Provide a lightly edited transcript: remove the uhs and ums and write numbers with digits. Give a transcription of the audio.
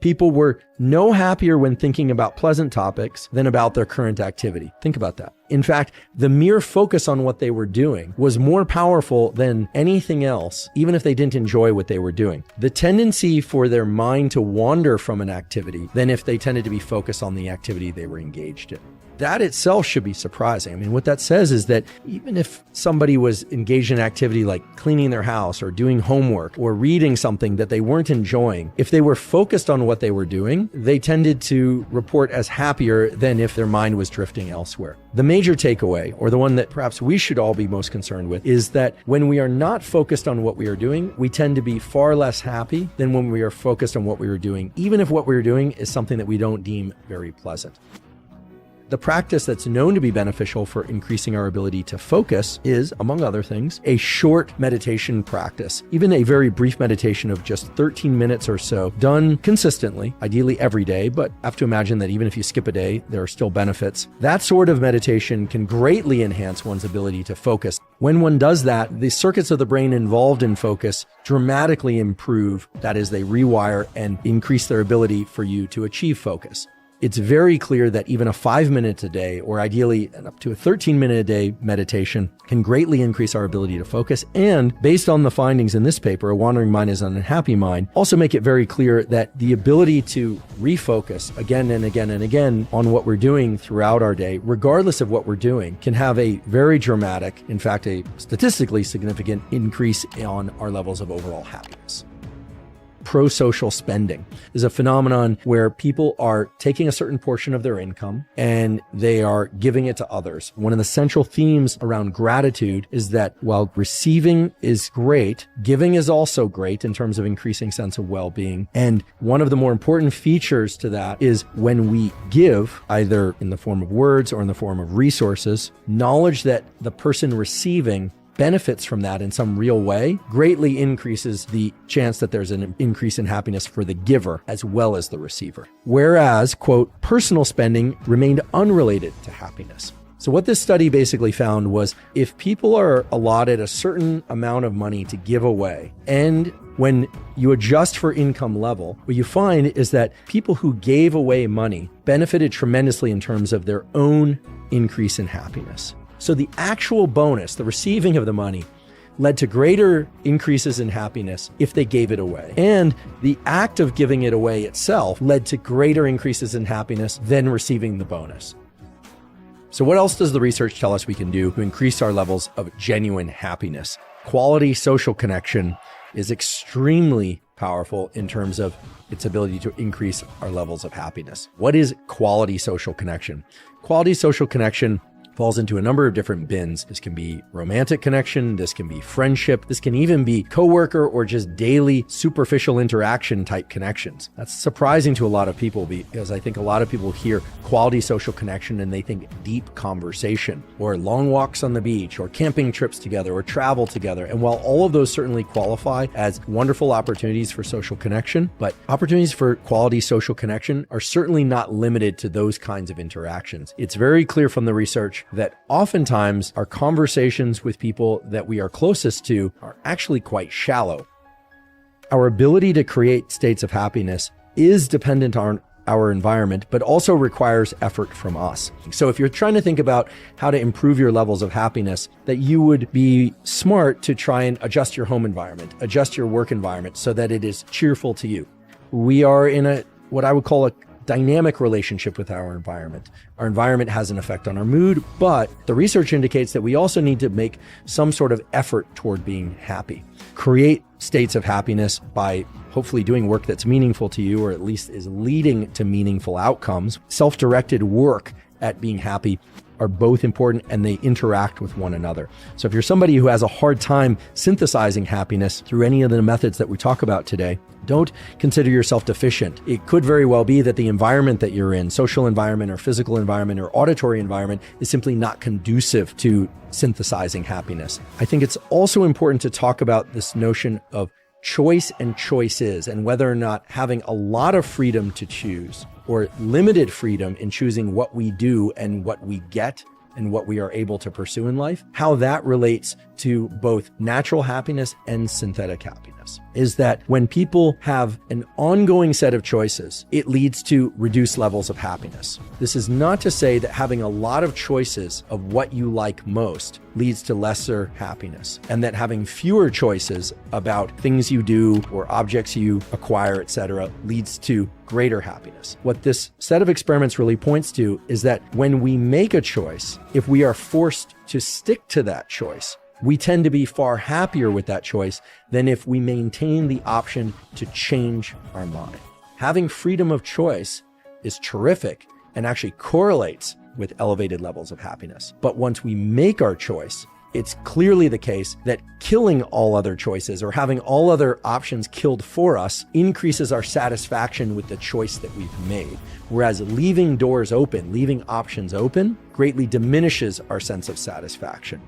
People were no happier when thinking about pleasant topics than about their current activity. Think about that. In fact, the mere focus on what they were doing was more powerful than anything else, even if they didn't enjoy what they were doing. The tendency for their mind to wander from an activity than if they tended to be focused on the activity they were engaged in. That itself should be surprising. I mean, what that says is that even if somebody was engaged in activity like cleaning their house or doing homework or reading something that they weren't enjoying, if they were focused on what they were doing, they tended to report as happier than if their mind was drifting elsewhere. The major takeaway, or the one that perhaps we should all be most concerned with, is that when we are not focused on what we are doing, we tend to be far less happy than when we are focused on what we are doing, even if what we are doing is something that we don't deem very pleasant. The practice that's known to be beneficial for increasing our ability to focus is, among other things, a short meditation practice. Even a very brief meditation of just 13 minutes or so, done consistently, ideally every day, but I have to imagine that even if you skip a day, there are still benefits. That sort of meditation can greatly enhance one's ability to focus. When one does that, the circuits of the brain involved in focus dramatically improve. That is, they rewire and increase their ability for you to achieve focus. It's very clear that even a 5 minutes a day, or ideally up to a 13-minute a day meditation, can greatly increase our ability to focus. And based on the findings in this paper, A Wandering Mind is an Unhappy Mind, also make it very clear that the ability to refocus again and again and again on what we're doing throughout our day, regardless of what we're doing, can have a very dramatic, in fact, a statistically significant increase on our levels of overall happiness. Pro-social spending is a phenomenon where people are taking a certain portion of their income and they are giving it to others. One of the central themes around gratitude is that while receiving is great, giving is also great in terms of increasing sense of well-being. And one of the more important features to that is when we give, either in the form of words or in the form of resources, knowledge that the person receiving benefits from that in some real way greatly increases the chance that there's an increase in happiness for the giver as well as the receiver. Whereas, quote, personal spending remained unrelated to happiness. So what this study basically found was if people are allotted a certain amount of money to give away, and when you adjust for income level, what you find is that people who gave away money benefited tremendously in terms of their own increase in happiness. So the actual bonus, the receiving of the money, led to greater increases in happiness if they gave it away. And the act of giving it away itself led to greater increases in happiness than receiving the bonus. So what else does the research tell us we can do to increase our levels of genuine happiness? Quality social connection is extremely powerful in terms of its ability to increase our levels of happiness. What is quality social connection? Quality social connection falls into a number of different bins. This can be romantic connection, this can be friendship, this can even be coworker or just daily superficial interaction type connections. That's surprising to a lot of people because I think a lot of people hear quality social connection and they think deep conversation or long walks on the beach or camping trips together or travel together. And while all of those certainly qualify as wonderful opportunities for social connection, but opportunities for quality social connection are certainly not limited to those kinds of interactions. It's very clear from the research that oftentimes our conversations with people that we are closest to are actually quite shallow. Our ability to create states of happiness is dependent on our environment, but also requires effort from us. So if you're trying to think about how to improve your levels of happiness, that you would be smart to try and adjust your home environment, adjust your work environment so that it is cheerful to you. We are in what I would call a dynamic relationship with our environment. Our environment has an effect on our mood, but the research indicates that we also need to make some sort of effort toward being happy. Create states of happiness by hopefully doing work that's meaningful to you, or at least is leading to meaningful outcomes. Self-directed work at being happy are both important and they interact with one another. So if you're somebody who has a hard time synthesizing happiness through any of the methods that we talk about today, don't consider yourself deficient. It could very well be that the environment that you're in, social environment or physical environment or auditory environment, is simply not conducive to synthesizing happiness. I think it's also important to talk about this notion of choice and choices, and whether or not having a lot of freedom to choose or limited freedom in choosing what we do and what we get and what we are able to pursue in life, how that relates to both natural happiness and synthetic happiness. happiness is that when people have an ongoing set of choices, it leads to reduced levels of happiness. This is not to say that having a lot of choices of what you like most leads to lesser happiness, and that having fewer choices about things you do or objects you acquire, etc., leads to greater happiness. What this set of experiments really points to is that when we make a choice, if we are forced to stick to that choice, we tend to be far happier with that choice than if we maintain the option to change our mind. Having freedom of choice is terrific and actually correlates with elevated levels of happiness. But once we make our choice, it's clearly the case that killing all other choices or having all other options killed for us increases our satisfaction with the choice that we've made. Whereas leaving doors open, leaving options open, greatly diminishes our sense of satisfaction.